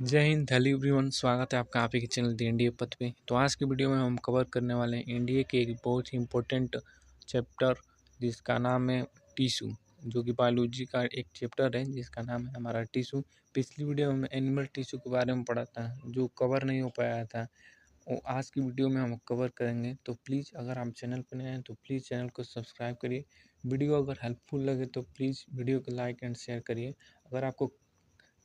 जय Hind, hello everyone. स्वागत है आपका आप ही के चैनल दी एनडीए पथ पे। तो आज की वीडियो में हम कवर करने वाले हैं एनडीए के एक बहुत ही इम्पोर्टेंट चैप्टर जिसका नाम है टिश्यू, जो कि बायोलॉजी का एक चैप्टर है जिसका नाम है हमारा टिश्यू। पिछली वीडियो में एनिमल टिश्यू के बारे में पढ़ा था, जो कवर नहीं हो पाया था, वो आज की वीडियो में हम कवर करेंगे। तो प्लीज़ अगर आप चैनल पर नए हैं तो प्लीज़ चैनल को सब्सक्राइब करिए। वीडियो अगर हेल्पफुल लगे तो प्लीज़ वीडियो को लाइक एंड शेयर करिए। अगर आपको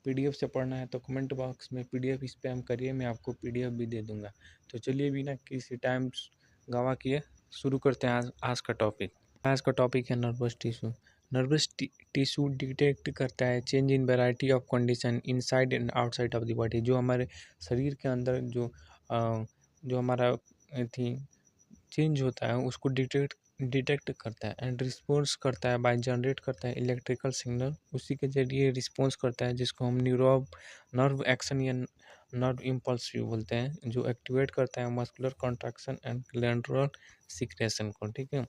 पीडीएफ से पढ़ना है तो कमेंट बॉक्स में पीडीएफ स्पैम करिए, मैं आपको पीडीएफ भी दे दूंगा। तो चलिए बिना किसी टाइम गवा किए शुरू करते हैं आज का टॉपिक। आज का टॉपिक है nervous tissue. Nervous tissue detect करता है change in variety of condition inside and outside of the body. जो हमारे शरीर के अंदर जो हमारा थी चेंज होता है उसको डिटेक्ट करता है एंड रिस्पॉन्स करता है बाय जनरेट करता है इलेक्ट्रिकल सिग्नल। उसी के जरिए रिस्पॉन्स करता है जिसको हम नर्व एक्शन या नर्व इम्पल्स बोलते हैं, जो एक्टिवेट करता है muscular contraction and glandular secretion को। ठीक है।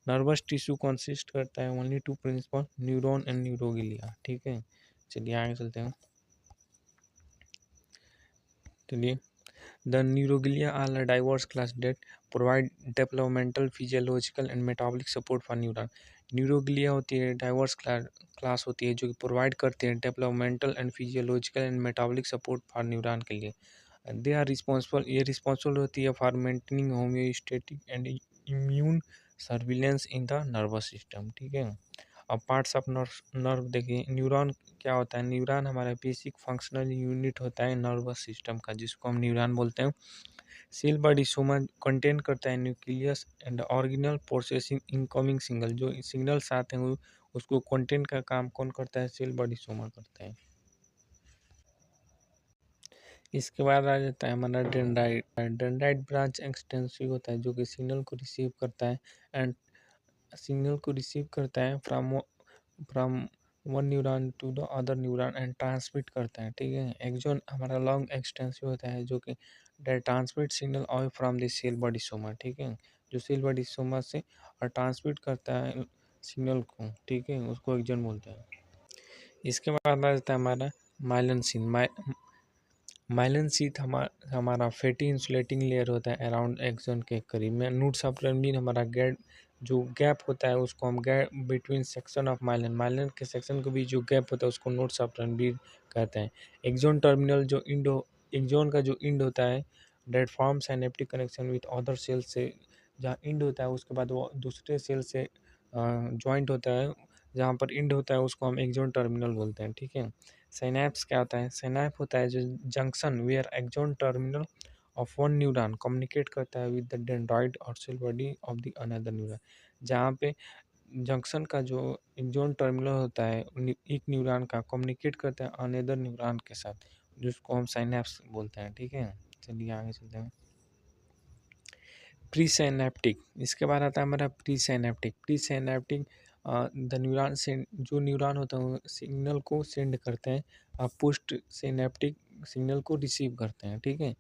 नर्वस टिश्यू कंसिस्ट करता है only two principal, neuron and neuroglia. ठीक है, चलिए आगे चलते हैं। चलिए, the neuroglia are a diverse class that provide developmental, physiological and metabolic support for neuron। Neuroglia होती है डाइवर्स क्लास होती है जो कि प्रोवाइड करते हैं developmental and physiological and metabolic support for neuron के लिए। दे आर रिस्पॉन्सिबल, ये रिस्पॉन्सिबल होती है for maintaining homeostatic and immune surveillance in the nervous system. ठीक है। अब पार्ट्स ऑफ नर्व देखिए। न्यूरॉन क्या होता है? न्यूरॉन हमारा बेसिक फंक्शनल यूनिट होता है नर्वस सिस्टम का, जिसको हम न्यूरॉन बोलते हैं। सेल बॉडी सोमा कंटेन करता है nucleus and organelle processing incoming signal. जो सिग्नल्स आते हैं उसको कंटेन का काम कौन करता है? सेल बॉडी सोमा करता है। इसके बाद आ जाता है हमारा डेंड्राइट। डेंड्राइट ब्रांच एक्सटेंसिव होता है जो कि सिग्नल को रिसीव करता है एंड सिग्नल को रिसीव करता है from one neuron to the other neuron and transmit करता है। ठीक है। एक्सॉन हमारा लॉन्ग एक्सटेंसिव होता है जो कि transmit signal away from the cell body soma. ठीक है, जो सेल बॉडी सोमा से और ट्रांसमिट करता है सिग्नल को। ठीक है, उसको एक्सॉन बोलते हैं। इसके बाद आ जाता है हमारा माइलन सीन। माइलन शीथ हमारा फैटी इंसुलेटिंग लेयर होता है अराउंड एक्सॉन के करीब में। नोड्स ऑफ रैमलिन हमारा जो गैप होता है उसको हम gap between section of Mylan के सेक्शन के बीच जो गैप होता है उसको नोड्स ऑफ रैमलिन कहते हैं। एक्सॉन टर्मिनल जो एक्सॉन का जो इंड होता है that form synaptic connection with other cell से, जहाँ इंड होता है उसके बाद वो दूसरे सेल से जॉइंट होता है, जहाँ पर इंड होता है उसको हम एक्सॉन टर्मिनल बोलते हैं। ठीक है। साइनैप्स क्या होता है? साइनैप होता है जो junction where axon terminal of one neuron communicate करता है विद द डेंड्राइट और cell body of the another neuron. जहाँ पे जंक्शन का जो एक्सॉन टर्मिनल होता है एक न्यूरॉन का कम्युनिकेट करता है अनदर न्यूरॉन के साथ, जिसको हम साइनैप्स बोलते हैं। ठीक है, चलिए आगे चलते हैं। प्री साइनैप्टिक, इसके बाद आता है हमारा pre synaptic. Pre synaptic the neuron से जो न्यूरॉन होता है वो सिग्नल को सेंड करते हैं और पोस्ट सिनेप्टिक सिग्नल को रिसीव करते हैं। ठीक है।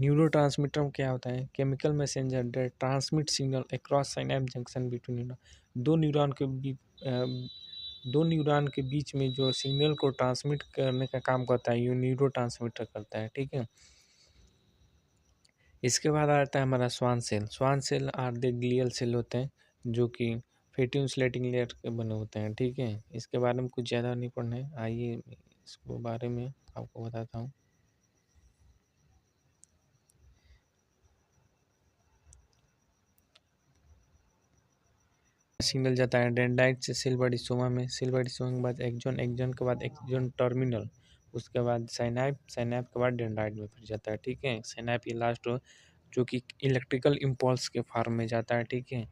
न्यूरोट्रांसमीटर क्या होता है? Chemical messenger that transmit signal across synapse junction between neuron. दो न्यूरॉन के बीच दो न्यूरॉन के बीच में जो सिग्नल को ट्रांसमिट करने का काम करता है ये न्यूरोट्रांसमीटर करता है। ठीक है। इसके बाद आता है हमारा Schwann cell. Schwann cell are the glial cell होते हैं जो कि फैटी इंसुलेटिंग लेयर के बने होते हैं। ठीक है। इसके बारे में कुछ ज़्यादा नहीं पढ़ना है, आइए इसको बारे में आपको बताता हूँ। सिग्नल जाता है डेंड्राइट से सेल बॉडी सोमा में, सेल बॉडी सोमा के बाद एक्सॉन, एक्सॉन के बाद एक्सॉन टर्मिनल, उसके बाद साइनैप, साइनैप के बाद डेंड्राइट में फिर जाता है। ठीक है। साइनैप ये लास्ट हो जो कि इलेक्ट्रिकल इम्पल्स के फॉर्म में जाता है। ठीक है।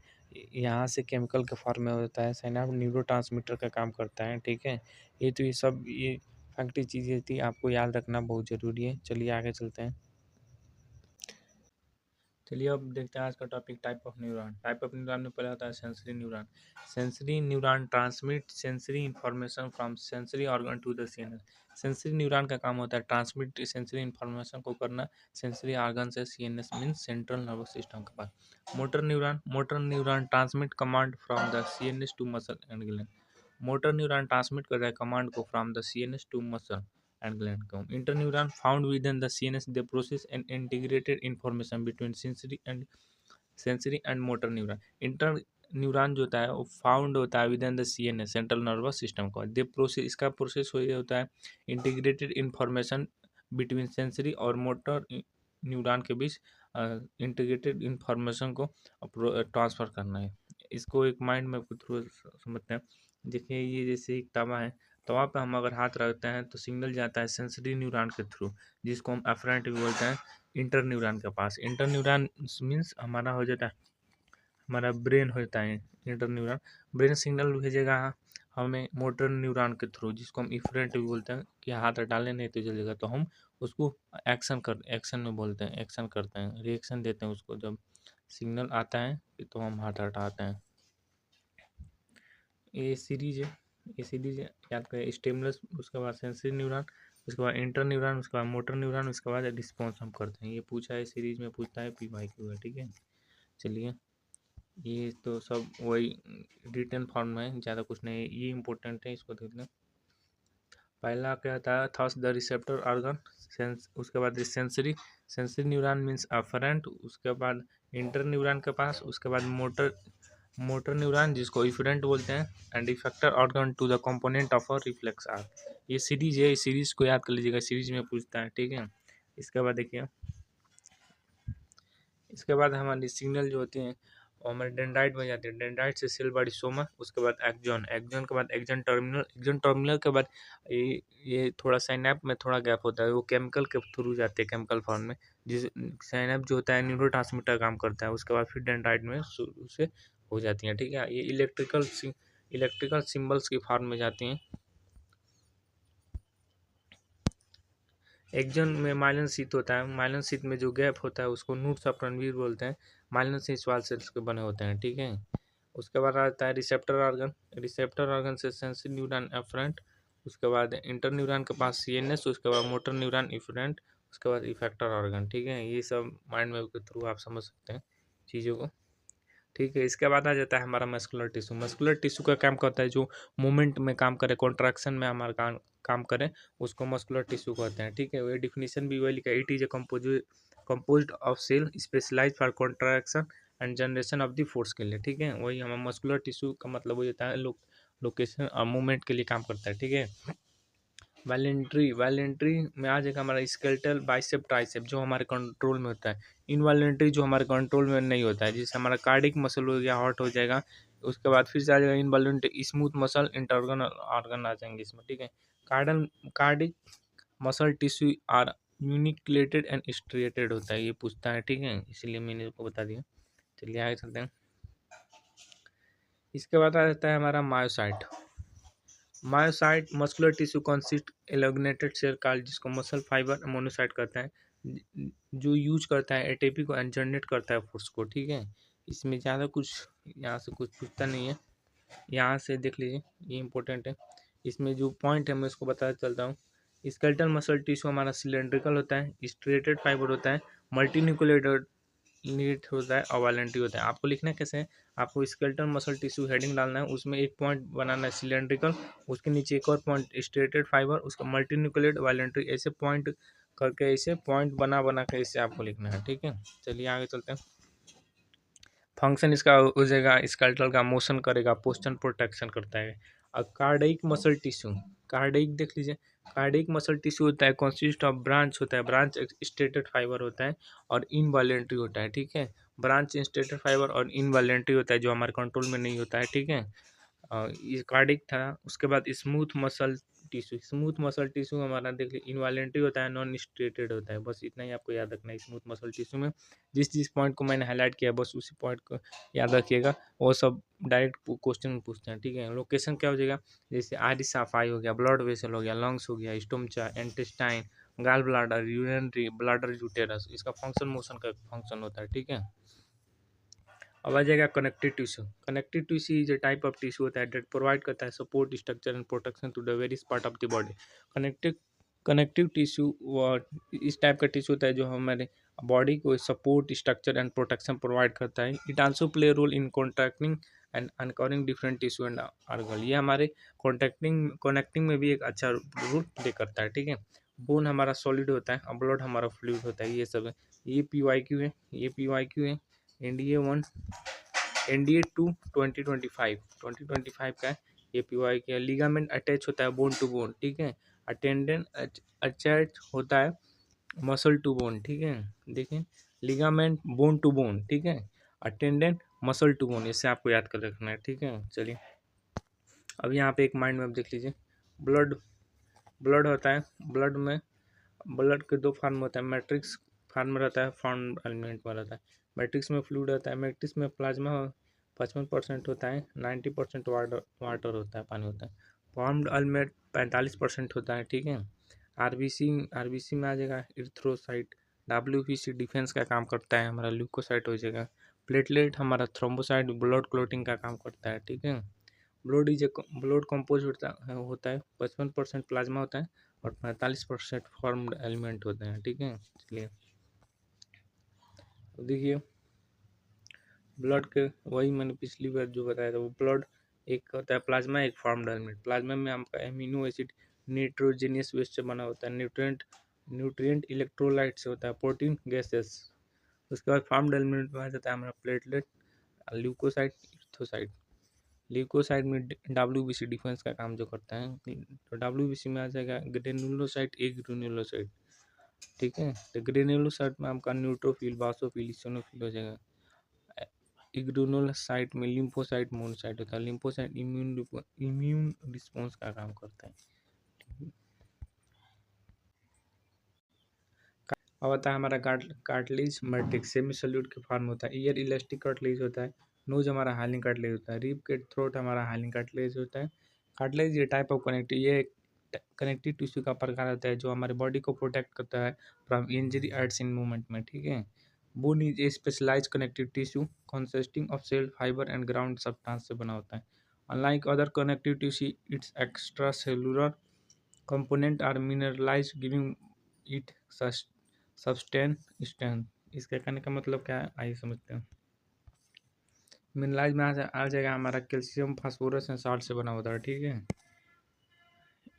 यहाँ से केमिकल के फॉर्म में होता है। साइनैप न्यूरोट्रांसमीटर का काम करता है। ठीक है। ये फैक्ट्री चीज़ें थी, आपको याद रखना बहुत ज़रूरी है। चलिए आगे चलते हैं। चलिए अब देखते हैं आज का topic type of neuron. Type of neuron में पहला होता है sensory neuron. Sensory neuron transmit sensory information from sensory organ to the CNS. Sensory neuron का काम होता है ट्रांसमिट सेंसरी इंफॉर्मेशन को करना सेंसरी ऑर्गन से CNS means central nervous system के पास। Motor neuron transmit command from the CNS to muscle and gland. Motor neuron transmit कर रहा है कमांड को from the CNS to muscle and glandcom. Interneuron found within the CNS, they process and integrated information between sensory and motor neuron. Inter neuron जो होता है वो found होता है with in the CNS, central nervous system को. दे process, इसका process हो ये होता है इंटीग्रेटेड इंफॉर्मेशन बिटवीन सेंसरी और मोटर न्यूरॉन के बीच इंटीग्रेटेड इंफॉर्मेशन को ट्रांसफ़र करना है. इसको एक माइंड में थ्रू समझते हैं. देखिए ये जैसे एक तवा है, तवा पे हम अगर हाथ रखते हैं तो सिग्नल जाता है सेंसरी न्यूरॉन के थ्रू, जिसको हम एफरेंट भी बोलते हैं, इंटर न्यूरॉन के पास. इंटर न्यूरॉन मीन्स हमारा हो जाता है, हमारा ब्रेन होता है इंटर न्यूरॉन. ब्रेन सिग्नल भेजेगा हमें मोटर न्यूरॉन के थ्रू, जिसको हम इफरेंट भी बोलते हैं कि हाथ डालें नहीं तो जलेगा, तो हम उसको एक्शन में बोलते हैं, एक्शन करते हैं, रिएक्शन देते हैं उसको. जब सिग्नल आता है तो हम हाथ हटाते हैं. ये सीरीज है, ये सीरीज याद करें. स्टिमुलस, उसके बाद सेंसरी न्यूरॉन, उसके बाद इंटर न्यूरॉन, उसके बाद मोटर न्यूरॉन, उसके बाद रिस्पॉन्स हम करते हैं. ये पूछा है सीरीज में, पूछता है PYQ है. ठीक है, चलिए ये तो सब वही रिटन फॉर्म में है, ज़्यादा कुछ नहीं है, ये इंपॉर्टेंट है, इसको देख लें. पहला क्या था, thaws the receptor organ, sense, उसके बाद sensory, sensory neuron means afferent, उसके बाद इंटर न्यूरॉन के पास, उसके बाद मोटर न्यूरॉन जिसको इफरेंट बोलते हैं, and effector organ to the component of a reflex arc. ये सीरीज है, इस सीरीज को याद कर लीजिएगा, सीरीज में पूछता है. ठीक है, इसके बाद देखिए, इसके बाद हमारी सिग्नल जो होती हैं वो हमारे डेंड्राइट में जाती है. डेंड्राइट से सेल बॉडी सोमा, उसके बाद एक्जॉन, एक्जॉन के बाद एक्जन टर्मिनल, एक्जन टर्मिनल के बाद ये थोड़ा साइनैप में थोड़ा गैप होता है, वो केमिकल के थ्रू जाते हैं, केमिकल फॉर्म में. जिस साइनैप जो होता है न्यूरोट्रांसमीटर काम करता है, उसके बाद फिर डेंड्राइट में शुरू से हो जाती हैं. ठीक है, ये इलेक्ट्रिकल सिम्बल्स की फॉर्म में जाती हैं. एक्जन में माइलन शीथ होता है, माइलन शीथ में जो गैप होता है उसको नूट्स ऑफ रणवीर बोलते हैं. माइलन शीथ वाल सेल्स के बने होते हैं. ठीक है, उसके बाद आता है रिसेप्टर ऑर्गन, रिसेप्टर ऑर्गन से सेंसरी न्यूरॉन एफरेंट, उसके बाद इंटर न्यूरॉन के पास CNS, उसके बाद मोटर न्यूरॉन इफरेंट, उसके बाद इफेक्टर ऑर्गन. ठीक है, ये सब माइंड वेव के थ्रू आप समझ सकते हैं चीज़ों को. ठीक है, इसके बाद आ जाता है हमारा मस्कुलर टिश्यू. मस्कुलर टिश्यू का काम करता है जो मूवमेंट में काम करे, कॉन्ट्रैक्शन में हमारा काम करे, उसको मस्कुलर टिश्यू कहते हैं. ठीक है, वो डिफिनीशन भी वही लिखा है, it is a composed of cell specialize for contraction and generation of the force के लिए. ठीक है, वही हमारा मस्कुलर टिश्यू का मतलब हो जाता है लोकेशन और मूवमेंट के लिए काम करता है. ठीक है, वॉलेंट्री में आ जाएगा हमारा स्केलेटल, बाइसेप, ट्राइसेप जो हमारे कंट्रोल में होता है. इनवॉलेंट्री जो हमारे कंट्रोल में नहीं होता है, जिससे हमारा कार्डिक मसल हो गया, हॉट हो जाएगा. उसके बाद फिर से आ जाएगा involuntary, smooth muscle, internal organ आ जाएंगे इसमें. ठीक है, cardiac muscle tissue are uninucleated and striated होता है, ये पूछता है. ठीक है, इसलिए मैंने इसको बता दिया. चलिए आगे चलते हैं. इसके बाद आ जाता है हमारा myocyte. Myocyte muscular tissue consist elongated cell called, जिसको मसल फाइबर मोनोसाइट कहते हैं, जो यूज करता है एटीपी को एंड जनरेट करता है फोर्स को. ठीक है, इसमें ज़्यादा कुछ यहाँ से कुछ पूछता नहीं है, यहाँ से देख लीजिए, ये इंपॉर्टेंट है. इसमें जो पॉइंट है मैं इसको बताता चलता हूँ. स्केलेटल मसल टिश्यू हमारा सिलेंड्रिकल होता है, स्ट्रेटेड फाइबर होता है, मल्टीन्यूक्लिएटेड नीट होता है और वॉलेंट्री होता है. आपको लिखना कैसे है, आपको स्केलेटल मसल टिश्यू हेडिंग डालना है, उसमें एक पॉइंट बनाना है सिलेंड्रिकल, उसके नीचे एक और पॉइंट स्ट्रेटेड फाइबर, उसका मल्टीन्यूक्लिएट, वॉलेंट्री, ऐसे पॉइंट करके, ऐसे पॉइंट बना बना के ऐसे आपको लिखना है. ठीक है, चलिए आगे चलते हैं. फंक्शन इसका हो जाएगा, स्केलेटल का मोशन करेगा, पोस्चर प्रोटेक्शन करता है. और कार्डिक मसल टिश्यू, कार्डिक देख लीजिए, कार्डिक मसल टिश्यू होता है कॉन्सिस्ट ऑफ ब्रांच होता है, ब्रांच स्टेटेड फाइबर होता है और इनवॉलेंट्री होता है. ठीक है, ब्रांच स्टेटेड फाइबर और इनवॉलेंट्री होता है जो हमारे कंट्रोल में नहीं होता है. ठीक है, ये कार्डिक था. उसके बाद smooth muscle tissue, smooth muscle tissue हमारा देख लीजिए इनवॉलेंट्री होता है, नॉन स्ट्रेटेड होता है. बस इतना ही आपको याद रखना है. स्मूथ मसल टिश्यू में जिस पॉइंट को मैंने हाईलाइट किया बस उसी पॉइंट को याद रखिएगा, वो सब डायरेक्ट क्वेश्चन में पूछते हैं. ठीक है, लोकेशन क्या हो जाएगा, जैसे आरिस ऑफ आई हो गया, ब्लड वेसल हो गया, लंग्स हो गया, stomach, intestine, gall bladder, urinary bladder, uterus, इसका फंक्शन मोशन का फंक्शन होता है. ठीक है, अब आ जाएगा connective tissue. Connective tissue is a type of tissue होता है डेट प्रोवाइड करता है support, structure and protection to the various part of the body. Connective tissue इस टाइप का टिश्यू होता है जो हमारे बॉडी को support, structure and protection provide करता है. It also play role in contracting and uncovering different tissue and organ. ये हमारे कनेक्टिंग में भी एक अच्छा रोल प्ले करता है, ठीक है। बोन हमारा सॉलिड होता है और ब्लड हमारा फ्लूइड होता है, ये सब है। ये PYQ है, ये PYQ है। NDA 1 NDA 2 2025 का है, ये PYQ है। लिगामेंट अटैच होता है बोन टू बोन, ठीक है। अटेंडेंट अटैच होता है मसल टू बोन, ठीक है। देखिए लिगामेंट बोन टू बोन, ठीक है। अटेंडेंट मसल टू बोन, इससे आपको याद कर रखना है, ठीक है। चलिए अब यहाँ पे एक माइंड मैप देख लीजिए। ब्लड ब्लड होता है, ब्लड के दो फॉर्म होता है, मैट्रिक्स फॉर्म में रहता है, फॉर्म एलिमेंट में रहता है। मैट्रिक्स में फ्लूइड रहता है, मैट्रिक्स में प्लाज्मा 55% होता है, 90% वाटर होता है, पानी होता है। फॉर्म्ड एलिमेंट 45% होता है, ठीक है। आरबीसी में आ जाएगा इरिथ्रोसाइट। WBC डिफेंस का काम करता है, हमारा ल्यूकोसाइट हो जाएगा। प्लेटलेट हमारा थ्रोम्बोसाइट ब्लड क्लोटिंग का काम करता है, ठीक है। ब्लड कंपोज होता है 55% प्लाज्मा होता है और 45% फॉर्म्ड एलिमेंट होते हैं, ठीक है। चलिए देखिए ब्लड के वही मैंने पिछली बार जो बताया था, वो ब्लड एक होता है प्लाज्मा, एक फॉर्म्ड एलिमेंट। प्लाज्मा में आपका एमिनो एसिड नाइट्रोजनियस वेस्ट से बना होता है, न्यूट्रिएंट इलेक्ट्रोलाइट से होता है, प्रोटीन गैसेस। उसके बाद फॉर्म्ड एलिमेंट में आ जाता है हमारा प्लेटलेट, ल्यूकोसाइट, इरिथ्रोसाइट। ल्यूकोसाइट में WBC डिफेंस का काम जो करता है, तो WBC में आ जाएगा ग्रेनुलोसाइट, एक ग्रेनुलोसाइट, ठीक है। तो ग्रेनुलोसाइट में आपका न्यूट्रोफिल, बासोफिल, इसिनोफिल हो जाएगा। ग्रेनुलोसाइट में लिम्फोसाइट, मोनोसाइट होता है। लिम्फोसाइट इम्यून रिस्पॉन्स का काम करता है। अब आता है हमारा कार्टिलेज मैट्रिक्स, सेमी सॉलिड के फॉर्म होता है। ईयर इलास्टिक कार्टिलेज होता है। नोज हमारा हाइलिंग कार्टिलेज होता है। रिब के थ्रोट हमारा हाइलिंग कार्टिलेज होता है। कार्टिलेज ये टाइप ऑफ कनेक्टिव, ये कनेक्टिव टिश्यू का प्रकार होता है जो हमारे बॉडी को प्रोटेक्ट करता है from injury aids in movement में, ठीक है। Bone is a specialised connective tissue consisting of cell fibre and ground substance से बना होता है। Unlike other connective tissue, its extra cellular component are mineralised giving it substance strength. इसके कहने का मतलब क्या है, आइए समझते हैं। मिनरलाइज में आ जाएगा हमारा कैल्शियम, फास्फोरस एंड साल्ट से बना होता है, ठीक है।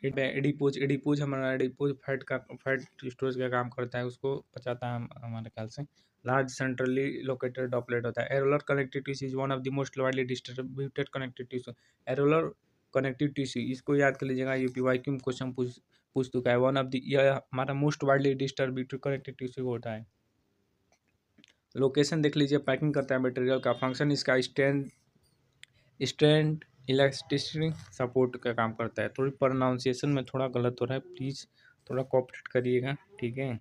एडिपोज हमारा फैट स्टोरेज का काम करता है, उसको पचाता है हमारे ख्याल से। लार्ज सेंट्रली लोकेटेड डॉपलेट होता है। Areolar connective tissue is one of the most widely distributed connective tissue. Areolar connective tissue, इसको याद कर लीजिएगा, ये PYQ में क्वेश्चन पूछ चुका है। वन ऑफ द, यह हमारा most widely distributed connective tissue होता है। लोकेशन देख लीजिए, पैकिंग करता है मटेरियल का। फंक्शन इसका स्ट्रेंथ इलास्टिसिटी सपोर्ट का काम करता है। थोड़ी प्रोनाउंसिएशन में थोड़ा गलत हो रहा है, प्लीज़ थोड़ा कोऑपरेट करिएगा, ठीक है।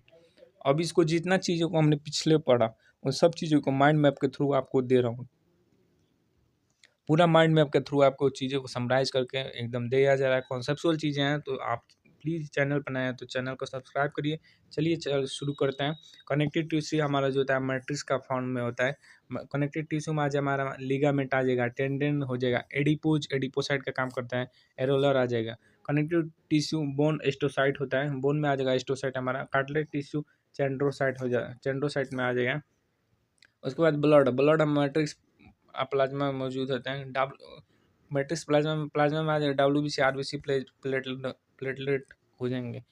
अब इसको जितना चीज़ों को हमने पिछले पढ़ा उन सब चीज़ों को माइंड मैप के थ्रू आपको दे रहा हूँ। पूरा माइंड मैप के थ्रू आपको चीज़ों को समराइज़ करके एकदम दिया जा रहा है। कॉन्सेप्चुअल चीज़ें हैं, तो आप प्लीज़ चैनल पर नए हैं तो चैनल को सब्सक्राइब करिए। चलिए शुरू करते हैं। कनेक्टिव टिश्यू हमारा जो होता है मैट्रिक्स का फॉर्म में होता है। कनेक्टिव टिश्यू में आज हमारा लिगामेंट आ जाएगा, टेंडन हो जाएगा, एडिपोसाइट का काम करता है, एरोलर आ जाएगा। कनेक्टिव टिश्यू बोन एस्टोसाइट होता है, बोन में आ जाएगा एस्टोसाइट हमारा। कार्टिलेज टिश्यू चेंड्रोसाइट हो जाएगा, चेंड्रोसाइट में आ जाएगा। उसके बाद ब्लड मैट्रिक्स प्लाज्मा में मौजूद होते हैं। मैट्रिक्स प्लाज्मा में आ जाएगा WBC, RBC, प्लेटलेट हो जाएंगे।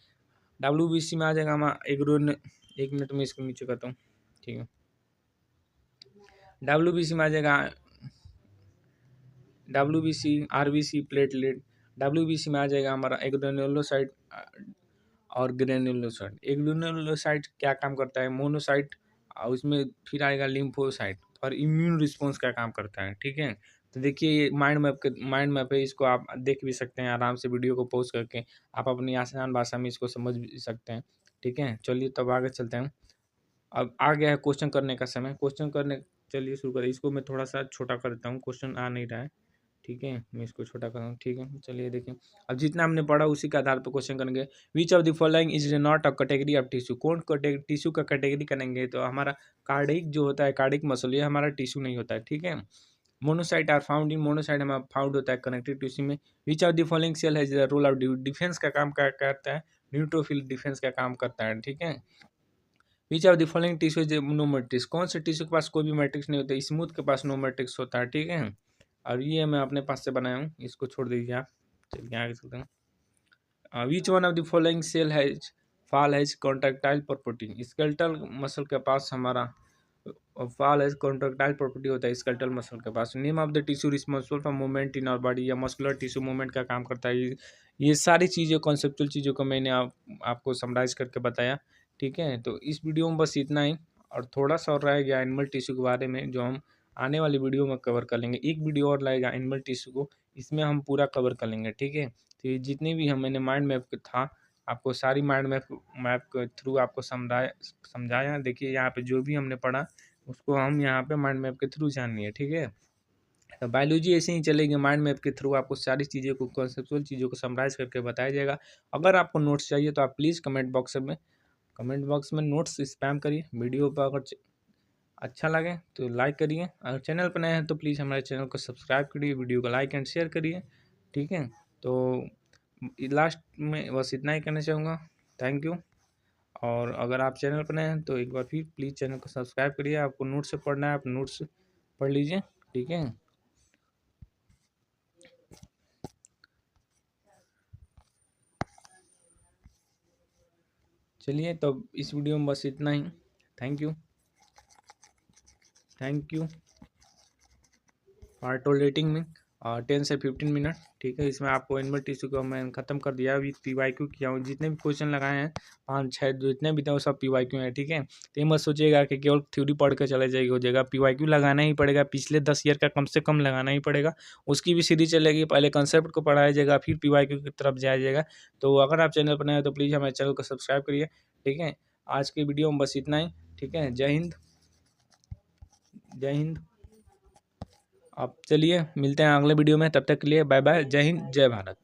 WBC में आ जाएगा हमारा एक मिनट में इसको नीचे करता हूँ, ठीक है। WBC में आ जाएगा WBC, RBC, प्लेटलेट। WBC में आ जाएगा हमारा एग्रेनुलोसाइट और ग्रेनुलोसाइट। एग्रेनुलोसाइट क्या काम करता है, मोनोसाइट, और उसमें फिर आएगा लिम्फोसाइट और इम्यून रिस्पॉन्स का काम करता है, ठीक है। तो देखिए ये माइंड मैप है, इसको आप देख भी सकते हैं आराम से, वीडियो को पॉज करके आप अपनी आसान भाषा में इसको समझ भी सकते हैं, ठीक है। चलिए तब आगे चलते हैं। अब आ गया है क्वेश्चन करने का समय। चलिए शुरू करें। इसको मैं थोड़ा सा छोटा कर देता हूँ, क्वेश्चन आ नहीं रहा है, ठीक है। मैं इसको छोटा कर रहा हूँ, ठीक है। चलिए देखिए, अब जितना हमने पढ़ा उसी के आधार पर क्वेश्चन करेंगे। विच of the following is not a category of tissue. कौन टिश्यू का कैटेगरी करेंगे, तो हमारा कार्डिक जो होता है, कार्डिक मसल, ये हमारा टिश्यू नहीं होता है, ठीक है। Monocyte are found in, monocyte हमारा फाउंड होता है कनेक्टिव टिश्यू में। Which of the following cell has the role of defence का काम करता है, न्यूट्रोफिल डिफेंस का काम करता है, ठीक है। Which of the following tissue is no matrix. कौन से टिश्यू के पास कोई भी मैट्रिक्स नहीं होता है, स्मूथ के पास नो मैट्रिक्स होता है, ठीक है। और ये मैं अपने पास से बनाया हूँ, इसको छोड़ दीजिए आप। चलिए आगे चलते हैं। Which one of the following cell has fall has contractile property. Skeletal muscle के पास हमारा फॉल हैज कॉन्ट्रैक्टाइल प्रॉपर्टी होता है स्केलेटल मसल के पास। Name of the tissue responsible for movement in our body, या मस्कुलर टिश्यू मूवमेंट का काम करता है। ये सारी चीज़ें कॉन्सेप्चुअल चीज़ों को मैंने आपको समराइज करके बताया। ठीक है, तो इस वीडियो में बस इतना ही, और थोड़ा सा और रह गया एनिमल टिश्यू के बारे में, जो हम आने वाली वीडियो में कवर कर लेंगे। एक वीडियो और लगेगा एनिमल टिश्यू को, इसमें हम पूरा कवर कर लेंगे। ठीक है, तो ये जितनी भी मैंने माइंड मैप था, आपको सारी माइंड मैप के थ्रू आपको समझाया। देखिए यहाँ पे जो भी हमने पढ़ा उसको हम यहाँ पे माइंड मैप के थ्रू जानिए। ठीक है, तो बायोलॉजी ऐसे ही चलेगी, माइंड मैप के थ्रू आपको सारी चीज़ों को, कॉन्सेप्चुअल चीज़ों को समराइज करके बताया जाएगा। अगर आपको नोट्स चाहिए तो आप प्लीज़ कमेंट बॉक्स में नोट्स स्पैम करिए। वीडियो पर अगर अच्छा लगे तो लाइक करिए, अगर चैनल पर नए हैं तो प्लीज़ हमारे चैनल को सब्सक्राइब करिए, वीडियो को लाइक एंड शेयर करिए। ठीक है, तो लास्ट में बस इतना ही कहना चाहूँगा। Thank you. और अगर आप चैनल पर नए हैं तो एक बार फिर प्लीज़ चैनल को सब्सक्राइब करिए। आपको नोट्स से पढ़ना है, आप नोट्स पढ़ लीजिए। ठीक है, चलिए तो इस वीडियो में बस इतना ही। थैंक यू फॉर टॉलरेटिंग में 10 से 15 मिनट। ठीक है, इसमें आपको एनिमल टिश्यू को मैं ख़त्म कर दिया। अभी PYQ किया हूँ, जितने भी क्वेश्चन लगाए हैं 5-6 जितने भी थे वो सब PYQ हैं। ठीक है, तो ये मत सोचिएगा कि केवल थ्योरी पढ़ के चले जाएगी, हो जाएगा। PYQ लगाना ही पड़ेगा, पिछले 10 ईयर का कम से कम लगाना ही पड़ेगा। उसकी भी सीरीज चलेगी, पहले कंसेप्ट को पढ़ाया जाएगा, फिर PYQ की तरफ जाया जाएगा। तो अगर आप चैनल पर नए हैं तो प्लीज़ हमारे चैनल को सब्सक्राइब करिए। ठीक है, आज की वीडियो में बस इतना ही। ठीक है, जय हिंद, जय हिंद। आप चलिए मिलते हैं अगले वीडियो में, तब तक के लिए बाय बाय, जय हिंद, जय भारत।